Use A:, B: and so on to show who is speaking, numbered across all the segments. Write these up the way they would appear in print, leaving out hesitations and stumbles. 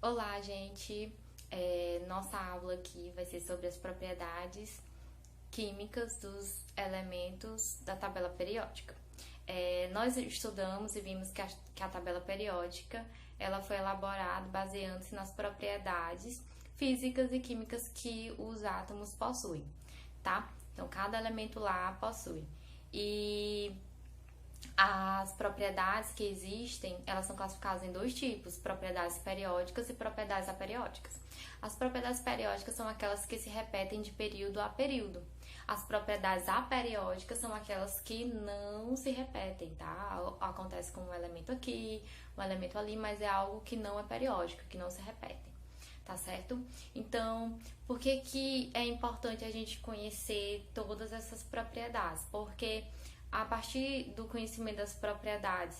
A: Olá, gente! Nossa aula aqui vai ser sobre as propriedades químicas dos elementos da tabela periódica. Nós estudamos e vimos que a tabela periódica ela foi elaborada baseando-se nas propriedades físicas e químicas que os átomos possuem, tá? Então, cada elemento lá possui. E as propriedades que existem, elas são classificadas em dois tipos, propriedades periódicas e propriedades aperiódicas. As propriedades periódicas são aquelas que se repetem de período a período. As propriedades aperiódicas são aquelas que não se repetem, tá? Acontece com um elemento aqui, um elemento ali, mas é algo que não é periódico, que não se repetem, tá certo? Então, por que é importante a gente conhecer todas essas propriedades? Porque a partir do conhecimento das propriedades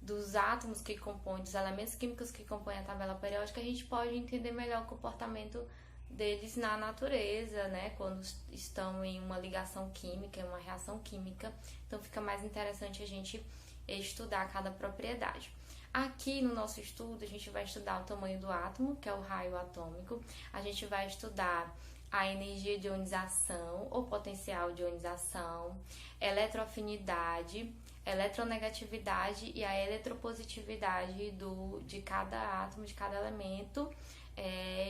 A: dos átomos que compõem, dos elementos químicos que compõem a tabela periódica, a gente pode entender melhor o comportamento deles na natureza, né? Quando estão em uma ligação química, em uma reação química. Então, fica mais interessante a gente estudar cada propriedade. Aqui no nosso estudo, a gente vai estudar o tamanho do átomo, que é o raio atômico. A gente vai estudar a energia de ionização ou potencial de ionização, eletroafinidade, eletronegatividade e a eletropositividade de cada átomo, de cada elemento,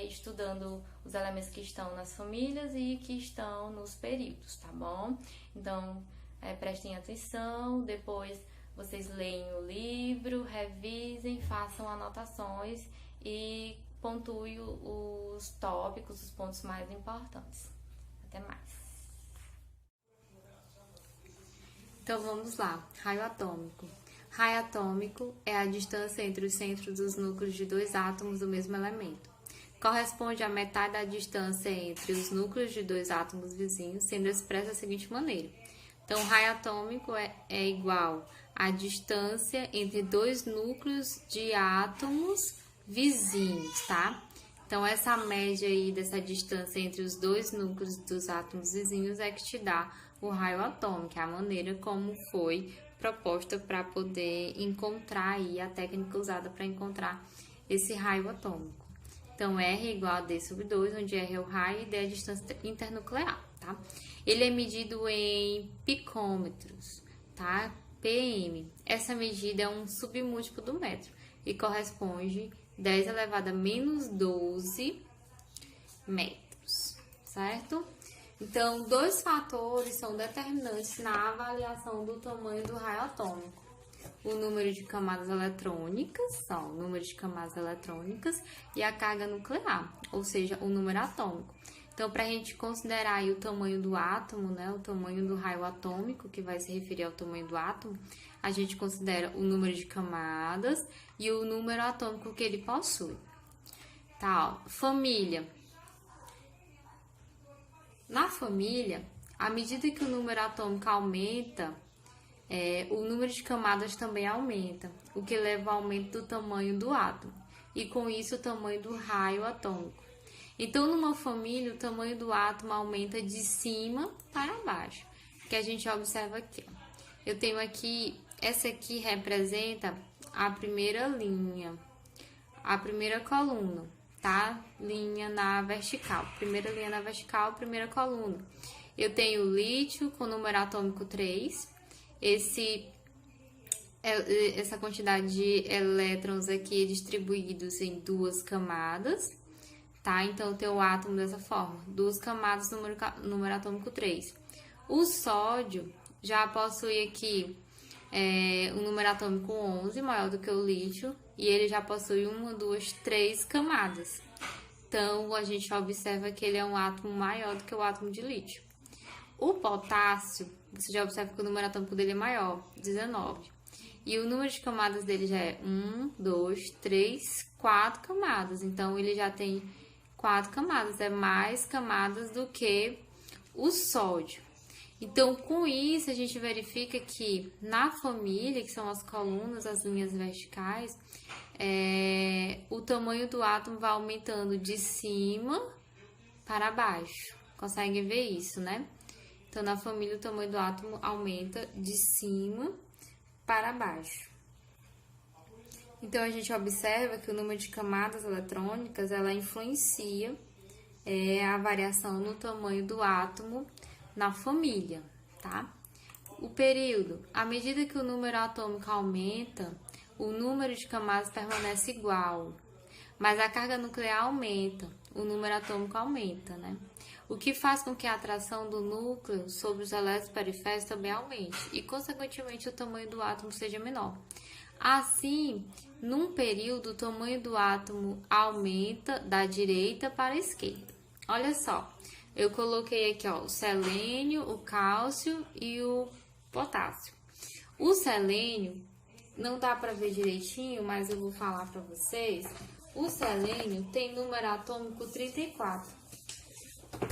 A: estudando os elementos que estão nas famílias e que estão nos períodos, tá bom? Então, prestem atenção, depois vocês leem o livro, revisem, façam anotações e pontue os tópicos, os pontos mais importantes. Até mais. Então vamos lá, raio atômico. Raio atômico é a distância entre os centros dos núcleos de dois átomos do mesmo elemento. Corresponde à metade da distância entre os núcleos de dois átomos vizinhos, sendo expressa da seguinte maneira. Então, o raio atômico é igual à distância entre dois núcleos de átomos vizinhos, tá? Então, essa média aí dessa distância entre os dois núcleos dos átomos vizinhos é que te dá o raio atômico, é a maneira como foi proposta para poder encontrar aí a técnica usada para encontrar esse raio atômico. Então, R é igual a D sobre 2, onde R é o raio e D é a distância internuclear, tá? Ele é medido em picômetros, tá? PM. Essa medida é um submúltiplo do metro e corresponde 10 elevado a menos 12 metros, certo? Então, dois fatores são determinantes na avaliação do tamanho do raio atômico. O número de camadas eletrônicas, o número de camadas eletrônicas e a carga nuclear, ou seja, o número atômico. Então, para a gente considerar aí o tamanho do átomo, né, o tamanho do raio atômico, que vai se referir ao tamanho do átomo, a gente considera o número de camadas e o número atômico que ele possui. Tá, ó, família. Na família, à medida que o número atômico aumenta, o número de camadas também aumenta, o que leva ao aumento do tamanho do átomo, e com isso o tamanho do raio atômico. Então, numa família, o tamanho do átomo aumenta de cima para baixo, que a gente observa aqui. Eu tenho aqui, essa aqui representa a primeira linha, a primeira coluna, tá? Linha na vertical, primeira linha na vertical, primeira coluna. Eu tenho o lítio com número atômico 3, essa quantidade de elétrons aqui distribuídos em duas camadas, tá? Então, tem o átomo dessa forma, duas camadas, número atômico 3. O sódio já possui aqui um número atômico 11, maior do que o lítio, e ele já possui 1, 2, 3 camadas. Então, a gente observa que ele é um átomo maior do que o átomo de lítio. O potássio, você já observa que o número atômico dele é maior, 19. E o número de camadas dele já é 1, 2, 3, 4 camadas. Então, ele já tem 4 camadas, é mais camadas do que o sódio. Então, com isso, a gente verifica que na família, que são as colunas, as linhas verticais, o tamanho do átomo vai aumentando de cima para baixo. Conseguem ver isso, né? Então, na família, o tamanho do átomo aumenta de cima para baixo.
B: Então, a gente observa que o número de camadas eletrônicas, ela influencia a variação no tamanho do átomo na família, tá? O período, à medida que o número atômico aumenta, o número de camadas permanece igual, mas a carga nuclear aumenta, o número atômico aumenta, né? O que faz com que a atração do núcleo sobre os elétrons periféricos também aumente e, consequentemente, o tamanho do átomo seja menor. Assim, num período, o tamanho do átomo aumenta da direita para a esquerda. Olha só, eu coloquei aqui ó, o selênio, o cálcio e o potássio. O selênio, não dá para ver direitinho, mas eu vou falar para vocês. O selênio tem número atômico 34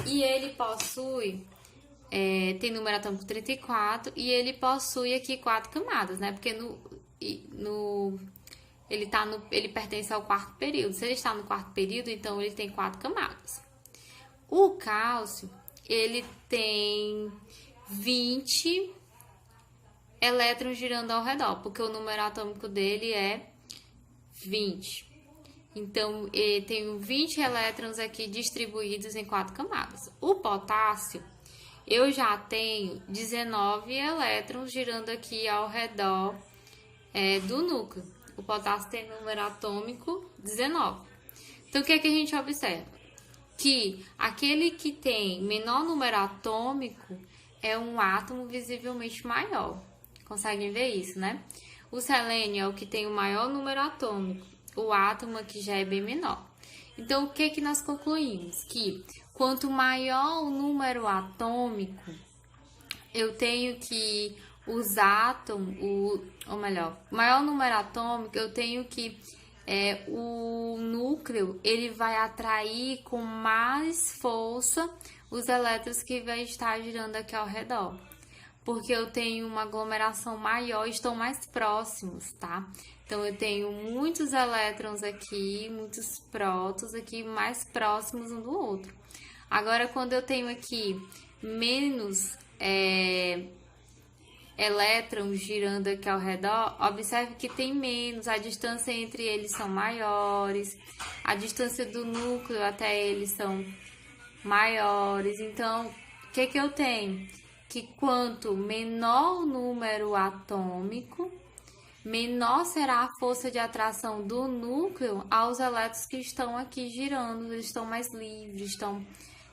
B: e ele possui, tem número atômico 34 e ele possui aqui 4 camadas, né? Porque ele pertence ao quarto período. Se ele está no quarto período, então ele tem 4 camadas. O cálcio, ele tem 20 elétrons girando ao redor, porque o número atômico dele é 20. Então, ele tem 20 elétrons aqui distribuídos em 4 camadas. O potássio, eu já tenho 19 elétrons girando aqui ao redor do núcleo. O potássio tem número atômico 19. Então, o que é que a gente observa? Que aquele que tem menor número atômico é um átomo visivelmente maior. Conseguem ver isso, né? O selênio é o que tem o maior número atômico. O átomo aqui já é bem menor. Então, o que nós concluímos? Que quanto maior o número atômico, eu tenho que os átomos, ou melhor, maior número atômico, eu tenho que o núcleo, ele vai atrair com mais força os elétrons que vai estar girando aqui ao redor. Porque eu tenho uma aglomeração maior e estão mais próximos, tá? Então, eu tenho muitos elétrons aqui, muitos prótons aqui, mais próximos um do outro. Agora, quando eu tenho aqui menos elétrons girando aqui ao redor, observe que tem menos, a distância entre eles são maiores, a distância do núcleo até eles são maiores. Então, o que eu tenho? Que quanto menor o número atômico, menor será a força de atração do núcleo aos elétrons que estão aqui girando, eles estão mais livres, estão,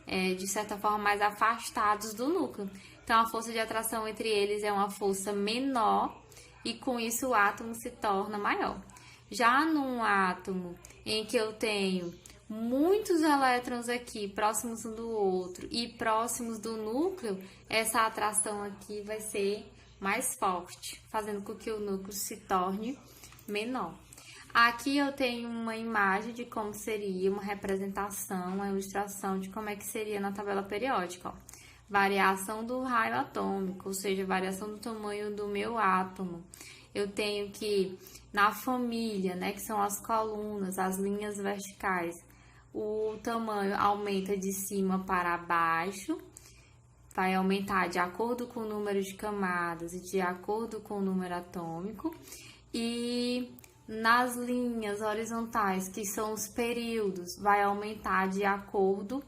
B: de certa forma, mais afastados do núcleo. Então, a força de atração entre eles é uma força menor e, com isso, o átomo se torna maior. Já num átomo em que eu tenho muitos elétrons aqui próximos um do outro e próximos do núcleo, essa atração aqui vai ser mais forte, fazendo com que o núcleo se torne menor. Aqui eu tenho uma imagem de como seria uma representação, uma ilustração de como é que seria na tabela periódica. Ó. Variação do raio atômico, ou seja, variação do tamanho do meu átomo. Eu tenho que, na família, né, que são as colunas, as linhas verticais, o tamanho aumenta de cima para baixo, vai aumentar de acordo com o número de camadas e de acordo com o número atômico. E nas linhas horizontais, que são os períodos, vai aumentar de acordo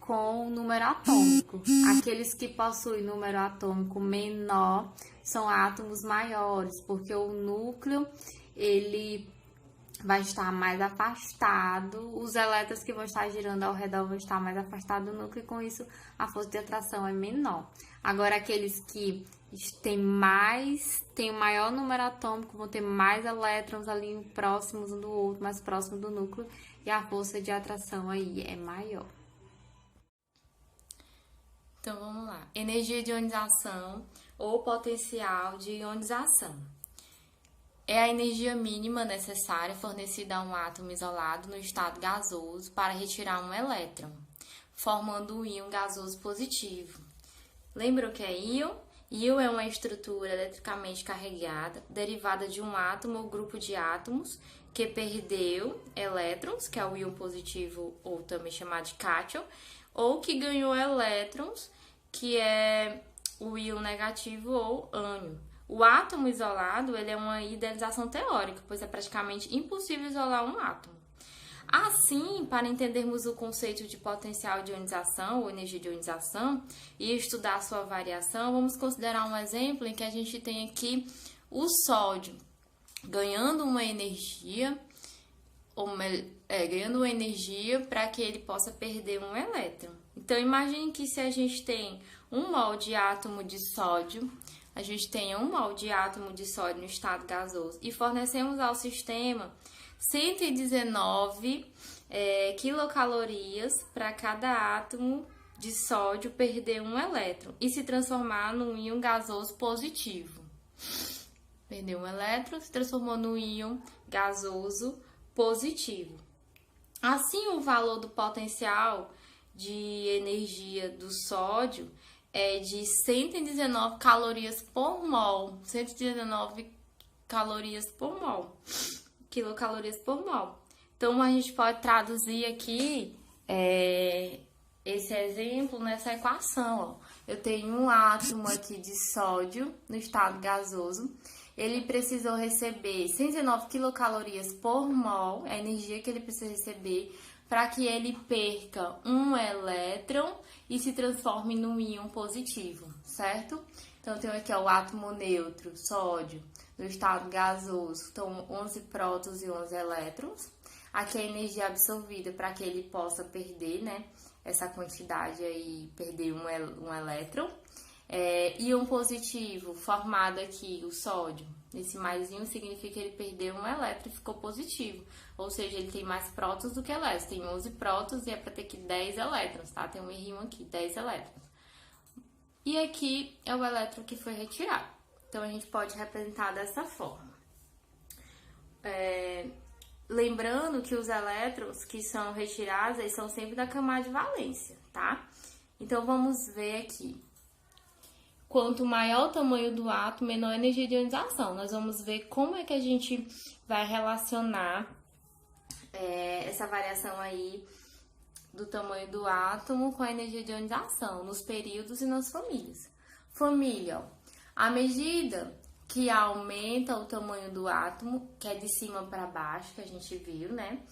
B: com o número atômico. Aqueles que possuem número atômico menor são átomos maiores, porque o núcleo, ele vai estar mais afastado, os elétrons que vão estar girando ao redor vão estar mais afastados do núcleo e com isso a força de atração é menor. Agora, aqueles que têm o maior número atômico vão ter mais elétrons ali próximos um do outro, mais próximo do núcleo e a força de atração aí é maior.
A: Então, vamos lá. Energia de ionização ou potencial de ionização. É a energia mínima necessária fornecida a um átomo isolado no estado gasoso para retirar um elétron, formando um íon gasoso positivo. Lembra o que é íon? Íon é uma estrutura eletricamente carregada, derivada de um átomo ou grupo de átomos que perdeu elétrons, que é o íon positivo ou também chamado de cátion, ou que ganhou elétrons, que é o íon negativo ou ânion. O átomo isolado, ele é uma idealização teórica, pois é praticamente impossível isolar um átomo. Assim, para entendermos o conceito de potencial de ionização ou energia de ionização e estudar sua variação, vamos considerar um exemplo em que a gente tem aqui o sódio ganhando uma energia, para que ele possa perder um elétron. Então, imagine que se a gente tem 1 mol de átomo de sódio, a gente tenha 1 mol de átomo de sódio no estado gasoso e fornecemos ao sistema 119 quilocalorias para cada átomo de sódio perder um elétron e se transformar num íon gasoso positivo. Perdeu um elétron, se transformou no íon gasoso positivo. Assim, o valor do potencial de energia do sódio é de 119 calorias por mol. 119 calorias por mol. Quilocalorias por mol. Então, a gente pode traduzir aqui esse exemplo nessa equação. Ó. Eu tenho um átomo aqui de sódio no estado gasoso. Ele precisou receber 119 quilocalorias por mol, a energia que ele precisa receber, para que ele perca um elétron e se transforme num íon positivo, certo? Então, eu tenho aqui ó, o átomo neutro, sódio, no estado gasoso, então 11 prótons e 11 elétrons. Aqui a energia absorvida para que ele possa perder, né, essa quantidade aí, perder um elétron. Íon positivo, formado aqui, o sódio, esse maisinho significa que ele perdeu um elétron e ficou positivo. Ou seja, ele tem mais prótons do que elétrons. Tem 11 prótons e é para ter que 10 elétrons, tá? Tem um errinho aqui, 10 elétrons. E aqui é o elétron que foi retirado. Então, a gente pode representar dessa forma. Lembrando que os elétrons que são retirados, eles são sempre da camada de valência, tá? Então, vamos ver aqui. Quanto maior o tamanho do átomo, menor a energia de ionização. Nós vamos ver como é que a gente vai relacionar essa variação aí do tamanho do átomo com a energia de ionização, nos períodos e nas famílias. Família, ó, à medida que aumenta o tamanho do átomo, que é de cima para baixo, que a gente viu, né?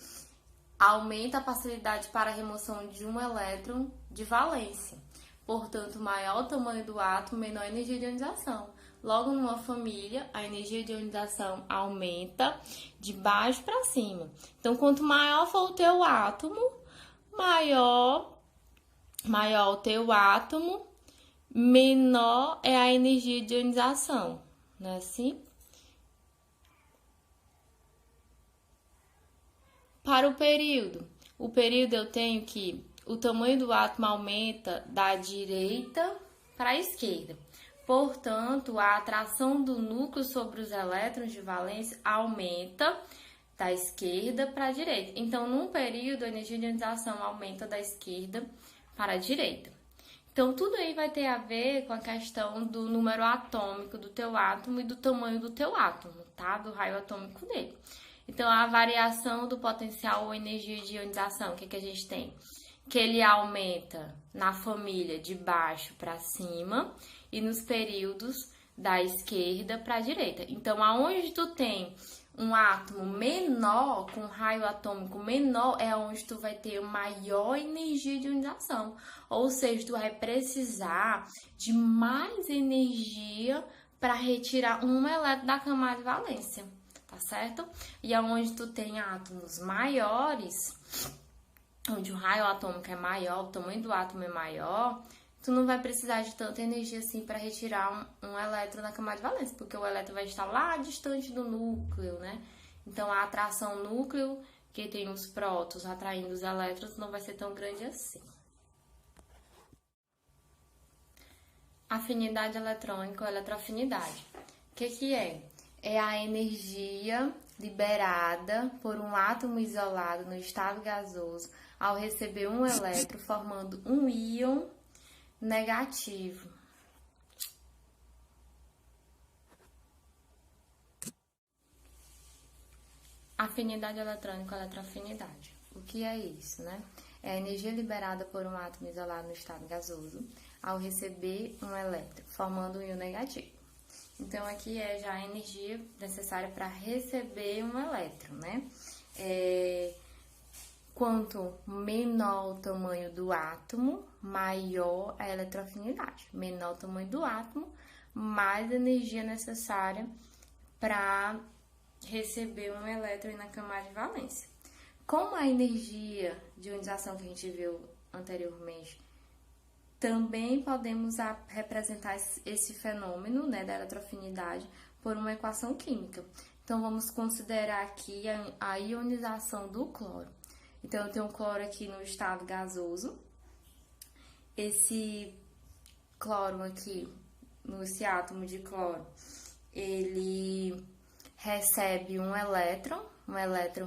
A: Aumenta a facilidade para a remoção de um elétron de valência. Portanto, maior o tamanho do átomo, menor a energia de ionização. Logo, numa família, a energia de ionização aumenta de baixo para cima. Então, quanto maior for o teu átomo, maior o teu átomo, menor é a energia de ionização. Não é assim? Para o período eu tenho que o tamanho do átomo aumenta da direita para a esquerda. Portanto, a atração do núcleo sobre os elétrons de valência aumenta da esquerda para a direita. Então, num período, a energia de ionização aumenta da esquerda para a direita. Então, tudo aí vai ter a ver com a questão do número atômico do teu átomo e do tamanho do teu átomo, tá? Do raio atômico dele. Então, a variação do potencial ou energia de ionização, o que a gente tem? Que ele aumenta na família de baixo para cima e nos períodos da esquerda para a direita. Então, aonde tu tem um átomo menor, com raio atômico menor, é onde tu vai ter maior energia de ionização. Ou seja, tu vai precisar de mais energia para retirar um elétron da camada de valência, tá certo? E aonde tu tem átomos maiores, onde o raio atômico é maior, o tamanho do átomo é maior, tu não vai precisar de tanta energia assim para retirar um elétron da camada de valência, porque o elétron vai estar lá distante do núcleo, né? Então, a atração núcleo, que tem os prótons atraindo os elétrons, não vai ser tão grande assim. Afinidade eletrônica ou eletroafinidade. O que é? É a energia liberada por um átomo isolado no estado gasoso ao receber um elétron, formando um íon negativo. Afinidade eletrônica ou eletroafinidade. O que é isso, né? É a energia liberada por um átomo isolado no estado gasoso ao receber um elétron, formando um íon negativo. Então, aqui é já a energia necessária para receber um elétron, né? Quanto menor o tamanho do átomo, maior a eletroafinidade. Menor o tamanho do átomo, mais energia necessária para receber um elétron na camada de valência. Como a energia de ionização que a gente viu anteriormente, também podemos representar esse fenômeno, né, da eletroafinidade por uma equação química. Então, vamos considerar aqui a ionização do cloro. Então, eu tenho um cloro aqui no estado gasoso. Esse cloro aqui, esse átomo de cloro, ele recebe um elétron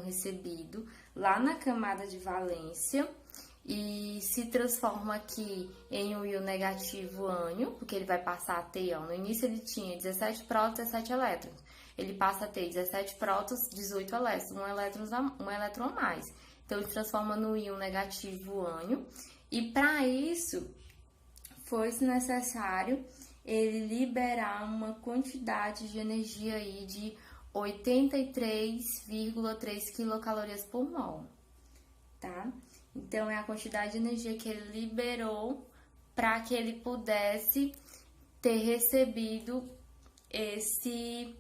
A: recebido lá na camada de valência e se transforma aqui em um íon negativo ânion, porque ele vai passar a ter, ó, no início ele tinha 17 prótons, 17 elétrons. Ele passa a ter 17 prótons, 18 elétrons, um elétron a mais. Então, ele transforma no íon negativo ânion. E para isso, foi necessário ele liberar uma quantidade de energia aí de 83,3 quilocalorias por mol, tá? Então, é a quantidade de energia que ele liberou para que ele pudesse ter recebido esse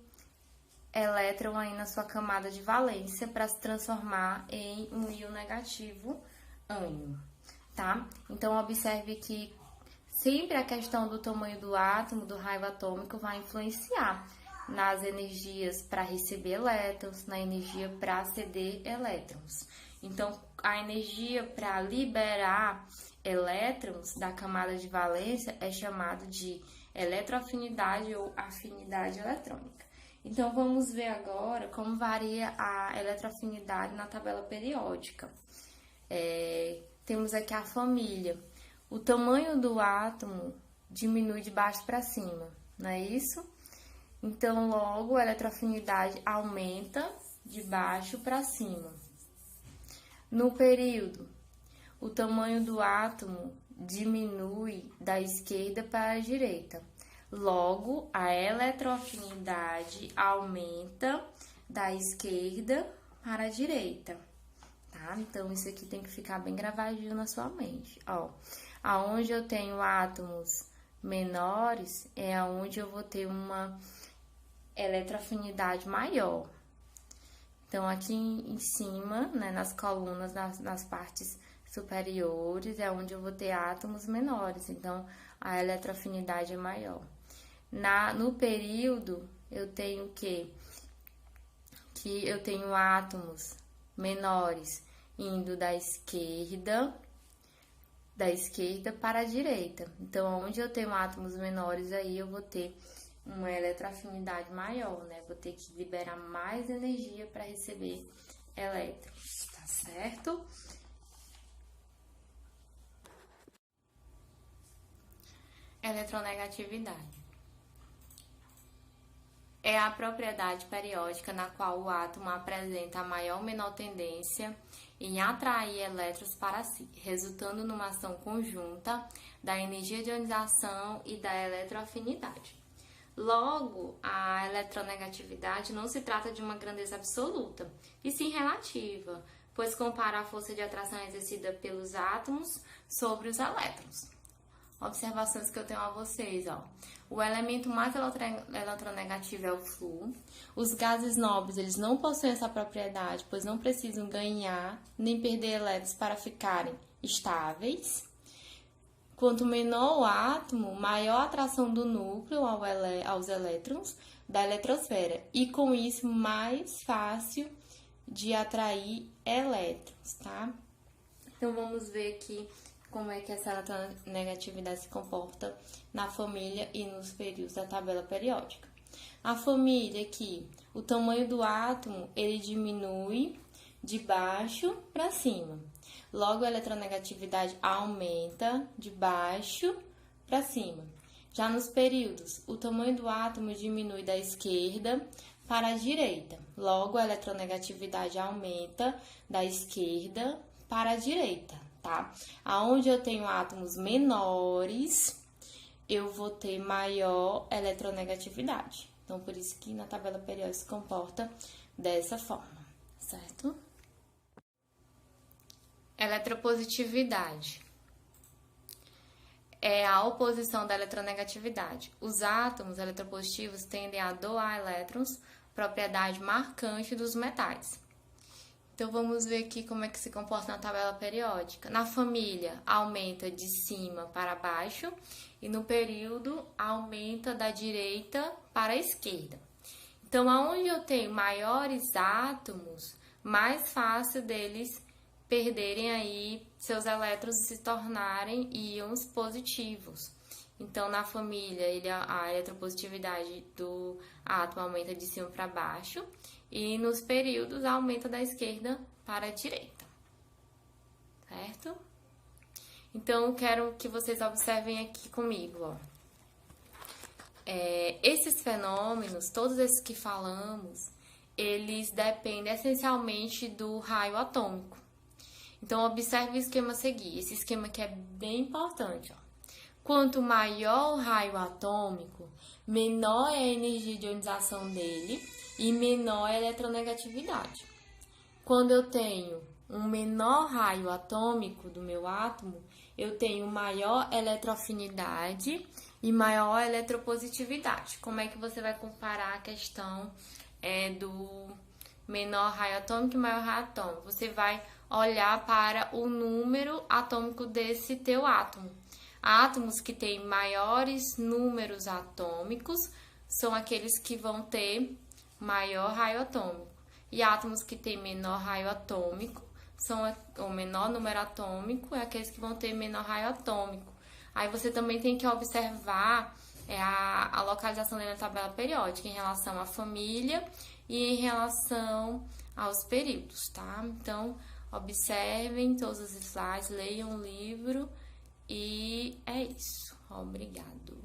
A: elétron aí na sua camada de valência para se transformar em um íon negativo ânion, tá? Então, observe que sempre a questão do tamanho do átomo, do raio atômico, vai influenciar nas energias para receber elétrons, na energia para ceder elétrons. Então, a energia para liberar elétrons da camada de valência é chamada de eletroafinidade ou afinidade eletrônica. Então, vamos ver agora como varia a eletroafinidade na tabela periódica. Temos aqui a família. O tamanho do átomo diminui de baixo para cima, não é isso? Então, logo, a eletroafinidade aumenta de baixo para cima. No período, o tamanho do átomo diminui da esquerda para a direita. Logo, a eletroafinidade aumenta da esquerda para a direita, tá? Então, isso aqui tem que ficar bem gravadinho na sua mente. Ó, aonde eu tenho átomos menores é aonde eu vou ter uma eletroafinidade maior. Então, aqui em cima, né, nas colunas, nas partes superiores, é onde eu vou ter átomos menores. Então, a eletroafinidade é maior. No período, eu tenho o quê? Que eu tenho átomos menores indo da esquerda para a direita. Então, onde eu tenho átomos menores, aí eu vou ter uma eletroafinidade maior, né? Vou ter que liberar mais energia para receber elétrons, tá certo? Eletronegatividade é a propriedade periódica na qual o átomo apresenta a maior ou menor tendência em atrair elétrons para si, resultando numa ação conjunta da energia de ionização e da eletroafinidade. Logo, a eletronegatividade não se trata de uma grandeza absoluta, e sim relativa, pois compara a força de atração exercida pelos átomos sobre os elétrons. Observações que eu tenho a vocês, ó. O elemento mais eletronegativo é o flúor. Os gases nobres, eles não possuem essa propriedade, pois não precisam ganhar nem perder elétrons para ficarem estáveis. Quanto menor o átomo, maior a atração do núcleo aos elétrons da eletrosfera. E com isso, mais fácil de atrair elétrons, tá? Então, vamos ver aqui como é que essa eletronegatividade se comporta na família e nos períodos da tabela periódica. A família aqui, o tamanho do átomo, ele diminui de baixo para cima. Logo, a eletronegatividade aumenta de baixo para cima. Já nos períodos, o tamanho do átomo diminui da esquerda para a direita. Logo, a eletronegatividade aumenta da esquerda para a direita, tá? Aonde eu tenho átomos menores, eu vou ter maior eletronegatividade. Então, por isso que na tabela periódica se comporta dessa forma, certo? Eletropositividade é a oposição da eletronegatividade. Os átomos eletropositivos tendem a doar elétrons, propriedade marcante dos metais. Então, vamos ver aqui como é que se comporta na tabela periódica. Na família, aumenta de cima para baixo e no período, aumenta da direita para a esquerda. Então, aonde eu tenho maiores átomos, mais fácil deles perderem aí seus elétrons e se tornarem íons positivos. Então, na família, a eletropositividade do átomo aumenta de cima para baixo e nos períodos aumenta da esquerda para a direita, certo? Então, eu quero que vocês observem aqui comigo, ó. Esses fenômenos, todos esses que falamos, eles dependem essencialmente do raio atômico. Então, observe o esquema a seguir. Esse esquema aqui é bem importante, ó. Quanto maior o raio atômico, menor é a energia de ionização dele e menor é a eletronegatividade. Quando eu tenho um menor raio atômico do meu átomo, eu tenho maior eletroafinidade e maior eletropositividade. Como é que você vai comparar a questão do menor raio atômico e maior raio atômico? Você vai olhar para o número atômico desse teu átomo. Átomos que têm maiores números atômicos são aqueles que vão ter maior raio atômico. E átomos que têm menor raio atômico, o menor número atômico, é aqueles que vão ter menor raio atômico. Aí você também tem que observar a localização dele na tabela periódica em relação à família e em relação aos períodos, tá? Então, observem todos os slides, leiam o livro e é isso. Obrigado.